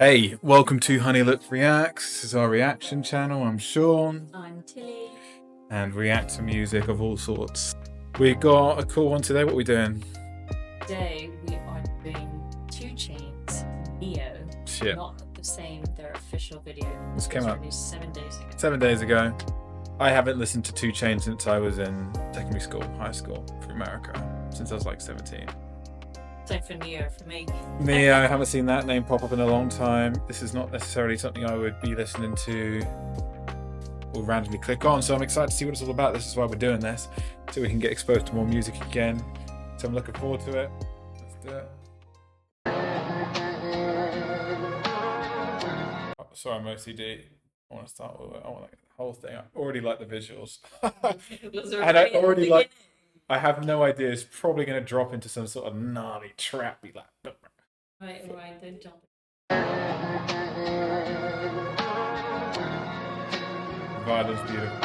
Hey, welcome to Honey Look Reacts. This is our reaction channel. I'm Sean. I'm Tilly. And react to music of all sorts. We got a cool one today. What are we doing? Today we are doing 2 Chainz, Neyo. Shit. Not the same, their official video. This came out 7 days ago. 7 days ago. I haven't listened to 2 Chainz since I was in secondary school, high school, for America. Since I was like 17. Same for Neyo for me. Neyo, I haven't seen that name pop up in a long time. This is not necessarily something I would be listening to or randomly click on, so I'm excited to see what it's all about. This is why we're doing this, so we can get exposed to more music again. So I'm looking forward to it. Let's do it. Oh, sorry, I'm OCD. I want to start with it. I want like the whole thing. I already like the visuals. And I already like. I have no idea. It's probably going to drop into some sort of gnarly trappy like. Right, don't jump. Violence beautiful.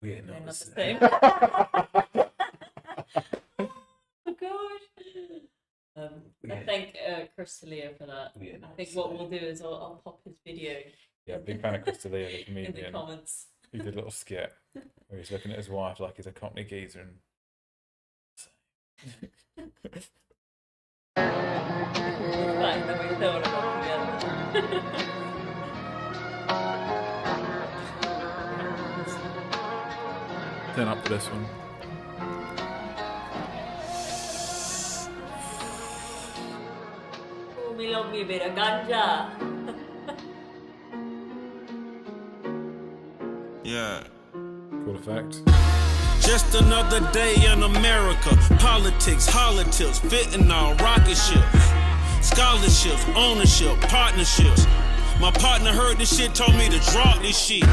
We're not the same. Oh gosh. I thank Crystalia for that. I think what we'll do is I'll pop his video. Yeah, big fan of Crystalia, the comedian. In the comments. He did a little skit where he's looking at his wife like he's a Cockney geezer and turn up for this one. Oh, me love me a bit of ganja. Yeah. Cool effect. Just another day in America. Politics, politics, fentanyl, rocket ships, scholarships, ownership, partnerships. My partner heard this shit, told me to drop this shit.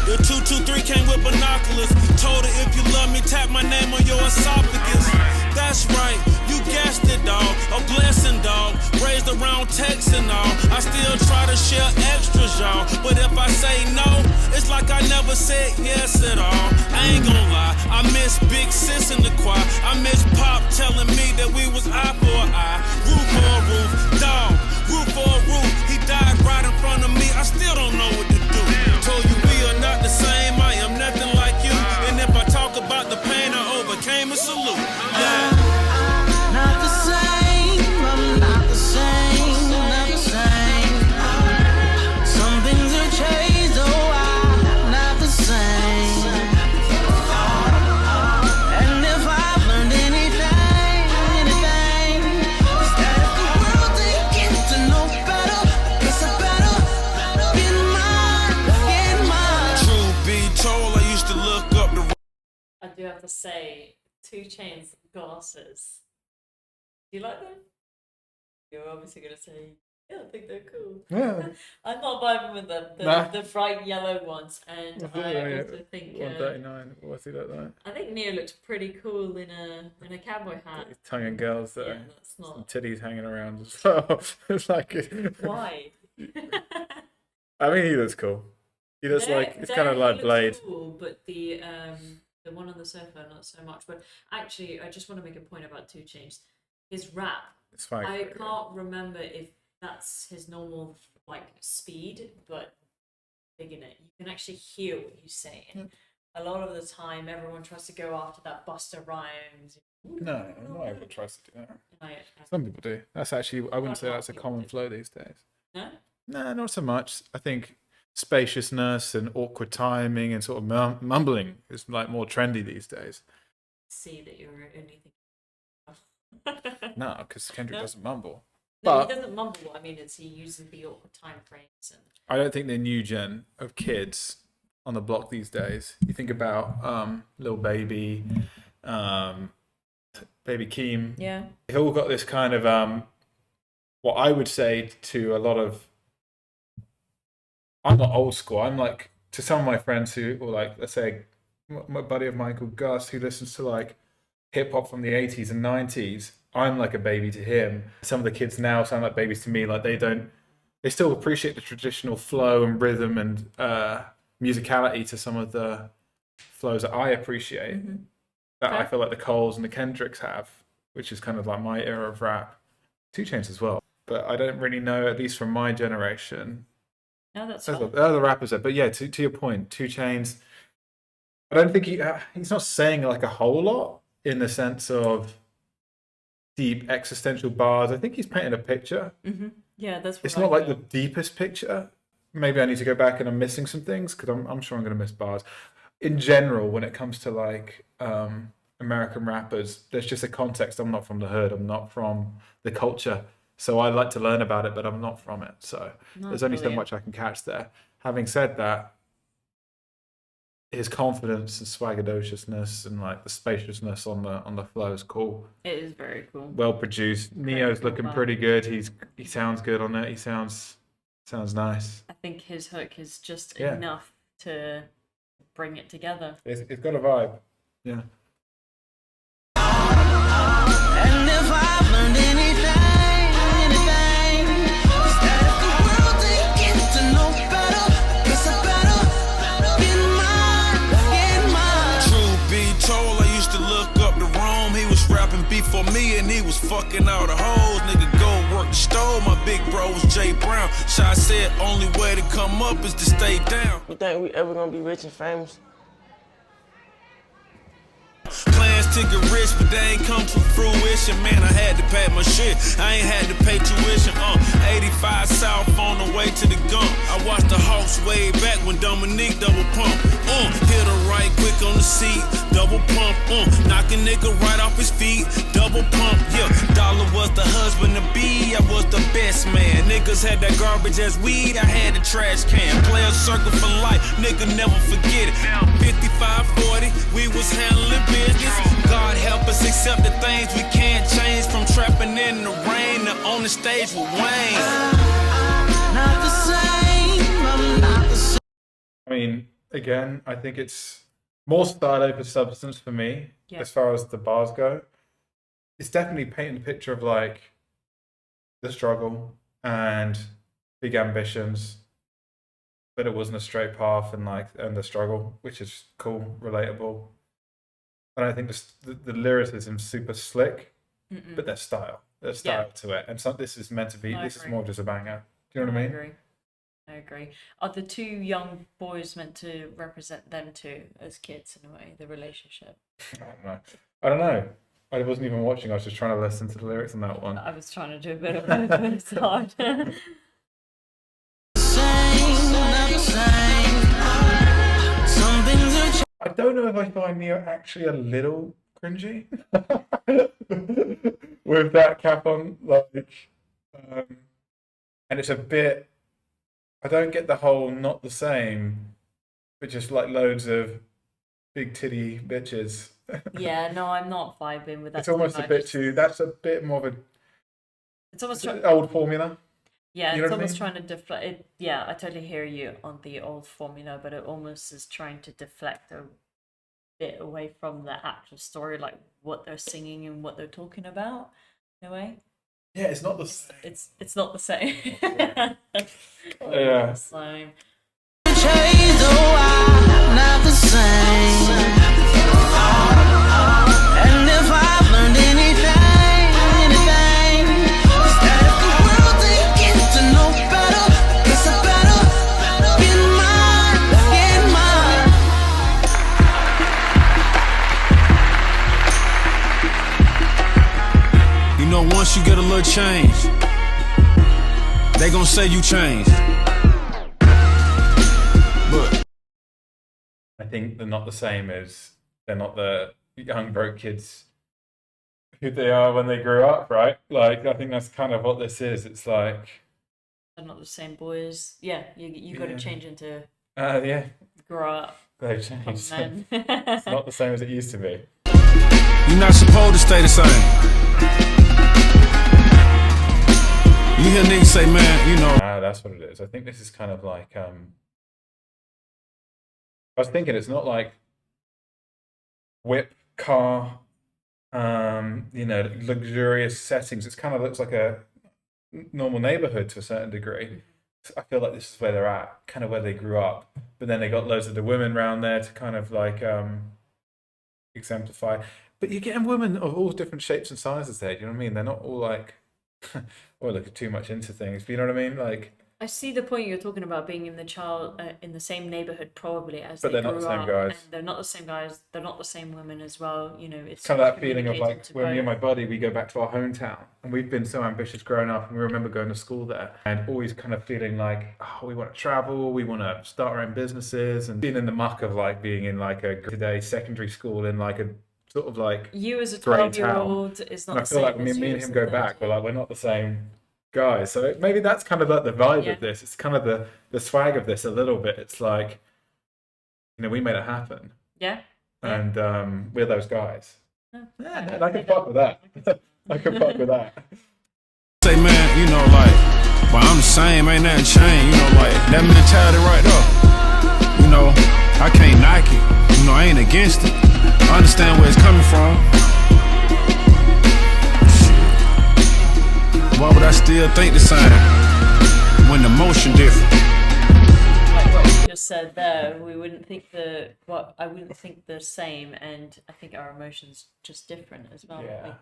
The 223 came with binoculars. Told her if you love me, tap my name on your esophagus. That's right, you guessed it, dog. A blessing, dog. Raised around Texas and all. I still try to share extras, y'all. But if I say no, it's like I never said yes at all. I ain't gonna lie, I miss Big Sis in the choir. I miss Pop telling me that we was eye for an eye, roof for a roof, dog, roof for a roof. He died right in front of me, I still don't know what to do. Told you we are not the same, I am nothing like you. And if I talk about the pain I overcame, a salute. Yeah. Not the same, I'm not the same, not the same. Some things have changed, oh, I'm not the same. And if I've learned anything, it's that if the world didn't get to know better, it's a better get mine. Truth be told, I used to look up the. I do have to say, 2 Chainz glasses. Do you like them? You're obviously gonna say, yeah, I think they're cool. Yeah. I'm not vibing with them. The bright yellow ones, and I also think 139. What's he look like? I think Neyo looks pretty cool in a cowboy hat. He's tonguing girls that Yeah, that's some not titties hanging around as well. It's like why. I mean, he looks cool. He looks like it's kind of like Blade. Cool, but the one on the sofa not so much. But actually, I just want to make a point about 2 Chainz. His rap. It's fine. I can't remember if that's his normal like speed, but digging it. You can actually hear what he's saying. Yeah. A lot of the time, everyone tries to go after that Busta Rhymes. No, not everyone tries to do that. I Some people do. That's actually, I wouldn't say that's a common flow these days. No? No, not so much. I think spaciousness and awkward timing and sort of mumbling is like more trendy these days. See that you're only thinking. No, because Kendrick doesn't mumble. No, But he doesn't mumble. I mean, he uses the awkward time frames. And I don't think the new gen of kids on the block these days. You think about Lil Baby, Baby Keem. yeah. They've all got this kind of what I would say to a lot of. I'm not old school. I'm like to some of my friends who, or like let's say, my buddy of mine called Gus, who listens to like hip hop from the 80s and 90s. I'm like a baby to him. Some of the kids now sound like babies to me. Like they still appreciate the traditional flow and rhythm and musicality to some of the flows that I appreciate. Mm-hmm. That Okay. I feel like the Coles and the Kendricks have, which is kind of like my era of rap. Chainz as well. But I don't really know, at least from my generation. No, that's There's fine. other rappers there, but yeah, to your point, 2 Chainz. I don't think he's not saying like a whole lot in the sense of deep existential bars. I think he's painting a picture. Yeah, that's what It's I not like the feel. deepest picture. Maybe I need to go back and I'm missing some things because I'm sure I'm going to miss bars. In general, when it comes to like American rappers, there's just a context. I'm not from the hood. I'm not from the culture. So I like to learn about it, but I'm not from it. So No, there's only so brilliant. much I can catch there. Having said that, his confidence and swaggadociousness and like the spaciousness on the flow is cool. It is very cool. Well produced. Neo's cool looking vibe. pretty good. He sounds good on it. He sounds nice. I think his hook is just Yeah. enough to bring it together. It's got a vibe. Yeah. And if I've learned anything, it's that if the world ain't get to know better, it's a better get mine. Truth be told, I used to look up to Rome. He was rapping before me and he was fucking all the hoes. Nigga, go work the stove. My big bro was Jay Brown. Shy said only way to come up is to stay down. You think we ever gonna be rich and famous? Plans to get rich, but they ain't come to fruition. Man, I had to pay my shit. I ain't had to pay tuition. 85 South on the way to the gump. I watched the Hawks way back when Dominique double pump. Hit her right quick on the seat, double pump. Knock a nigga right off his feet, double pump. Yeah, Dollar was the husband to be. I was the best man. Niggas had that garbage as weed. I had the trash can. Play a circle for life. Nigga never forget it. 55-40, we was handling business. God help us accept the things we can't change. From trapping in the rain to on the stage with Wayne. Not the same, I'm not the same. I mean, again, I think it's more style over substance for me Yeah. as far as the bars go. It's definitely painting a picture of like the struggle and big ambitions, but it wasn't a straight path and the struggle, which is cool, relatable. And I think the lyricism's super slick, but there's style. There's style to it. And so this is meant to be, I this is agree. more just a banger. Do you know what I mean? I agree. Are the two young boys meant to represent them too as kids in a way, the relationship? I don't know. I wasn't even watching. I was just trying to listen to the lyrics on that one. I was trying to do a bit of both, but it's hard. Not the same. Some things are I don't know if I find Neo actually a little cringy with that cap on, like, and it's a bit. I don't get the whole not the same, but just like loads of big titty bitches. Yeah, no, I'm not vibing with that. It's almost too a bit much. too. That's a bit more of It's almost an old formula. yeah, You know it's what I almost mean? trying to deflect it. Yeah, I totally hear you on the old formula, but it almost is trying to deflect a bit away from the actual story, like what they're singing and what they're talking about. In a way, Yeah, it's not the same. it's not the same. Yeah. Same. changed, not the same. And if I've learned anything, it's that if the world ain't get to know better, it's a better get mine. You know, once you get a little change, they gon' say you changed. But I think they're not the same as they're not the young broke kids who they are when they grew up, right? Like I think that's kind of what this is. It's like, They're not the same boys. Yeah, you got to Yeah. change into yeah, grow up, they've become changed. men. It's not the same as it used to be. you're not supposed to stay the same. You hear niggas say, man, you know. That's what it is. I think this is kind of like I was thinking it's not like whip car, luxurious settings. It kind of looks like a normal neighborhood to a certain degree. I feel like this is where they're at, kind of where they grew up. But then they got loads of the women around there to kind of like exemplify. But you're getting women of all different shapes and sizes there. Do you know what I mean? They're not all like or look too much into things. But you know what I mean? Like, I see the point you're talking about, being in the same neighborhood probably as but they they're not grew the same up, guys. and they're not the same guys. They're not the same women as well. You know, it's Kind of that feeling of like communicating to when me and my both. buddy, we go back to our hometown, and we've been so ambitious growing up, and we remember going to school there, and always kind of feeling like, oh, we want to travel, we want to start our own businesses, and being in the muck of like being in like a today secondary school in like a sort of like You as a great 12-year-old is not and I the feel same like as me you and as him a go back, 30. but like we're not the same guys. So maybe that's kind of like the vibe Yeah. of this. It's kind of the swag of this a little bit. It's like, you know, we made it happen, Yeah. Yeah. and we're those guys. No, Yeah, I can fuck with that. I can fuck with that. Say, man, you know, like, but I'm the same, ain't nothing changed. You know, like, that mentality right there. You know, I can't knock it. You know, I ain't against it. I understand where it's coming from. Shit. Why would I still think the same when the motion different? Like what you just said there, we wouldn't think I wouldn't think the same, and I think our emotions just different as well. Yeah.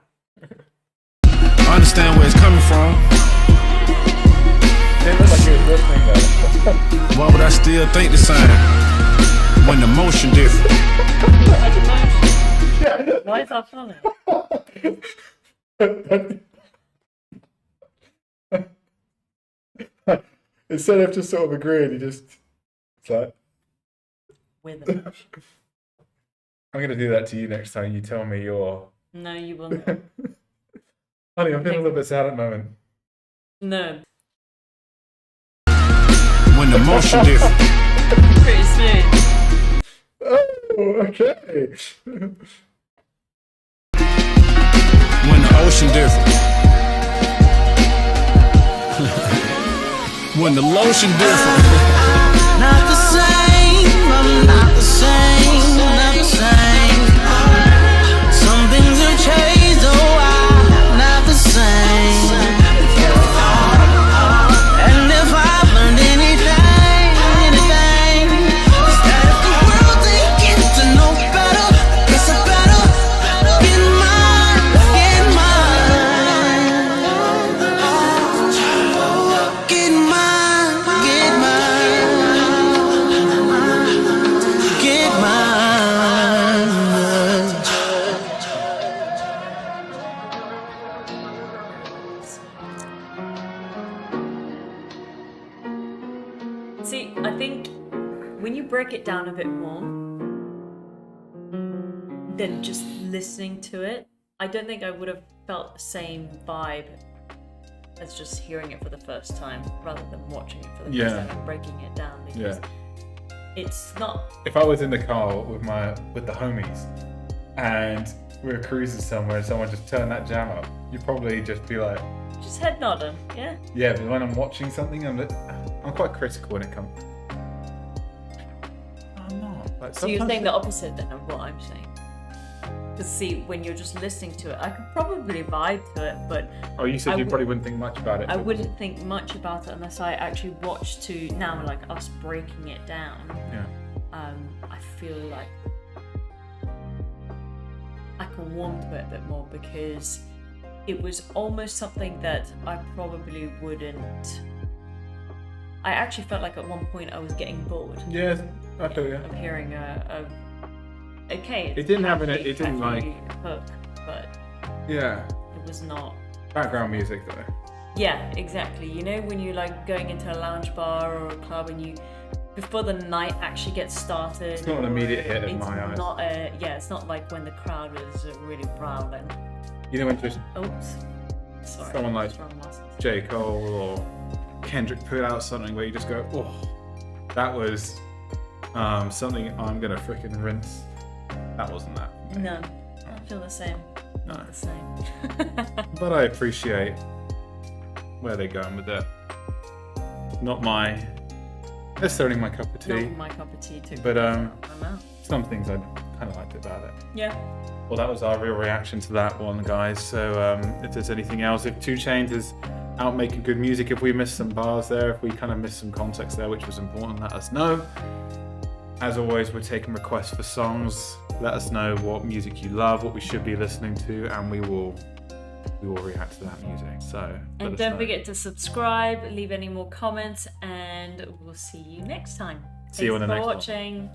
I understand where it's coming from. It looked like he was listening though. Why would I still think the same when the motion different? Why is that funny? Instead of just sort of agreeing, he just it's like, With emotion. I'm gonna do that to you next time you tell me you're. No, you will not. Honey, I'm feeling a little bit sad at the moment. No. When the motion different. Pretty smooth. Oh, okay. When the ocean different. When the lotion different. Not the same, I'm not the same, not the same. Some things have changed, oh, I'm not the same. And if I've learned anything, it's that if the world ain't get to know better, it's a better get mine, get mine. Get mine, get mine, get mine. See, I think when you break it down a bit more than just listening to it, I don't think I would have felt the same vibe as just hearing it for the first time rather than watching it for the Yeah. first time and breaking it down, because it's not. If I was in the car with the homies and we were cruising somewhere and someone just turned that jam up, you'd probably just be like, Just head nodding, yeah. yeah. But when I'm watching something, I'm quite critical when it comes. I'm not. Like, So you're sometimes- saying the opposite then of what I'm saying. Because see, when you're just listening to it, I could probably vibe to it, but Oh, you said I you w- probably wouldn't think much about it. I but- wouldn't think much about it unless I actually watched to now, like us breaking it down. Yeah. I feel like I can warm to it a bit more, because it was almost something that I probably wouldn't. I actually felt like at one point I was getting bored Yes, I feel you. of hearing a okay. It didn't have catchy- it didn't catchy hook, but Yeah. it was not. Background music though. Yeah, exactly. You know, when you're like going into a lounge bar or a club and you, before the night actually gets started. It's not an immediate hit in it's my eyes. Not it's not like when the crowd is really growling. You know when just Oops. Sorry. Someone like- just wrong muscles. J. Cole or Kendrick put out something where you just go, oh, that was something I'm gonna freaking rinse. That wasn't that. for me. No, I feel the same. No. Not the same. But I appreciate where they're going with it. Not necessarily my cup of tea. Not my cup of tea too. But, I'm out. Some things I kind of liked about it. Yeah. Well, that was our real reaction to that one, guys. So if there's anything else, if 2 Chainz is out making good music, if we missed some bars there, if we kind of missed some context there, which was important, let us know. As always, we're taking requests for songs. Let us know what music you love, what we should be listening to, and we will we will react to that music. So let And us don't know. forget to subscribe, leave any more comments, and we'll see you next time. See you on the Thanks next for one. watching.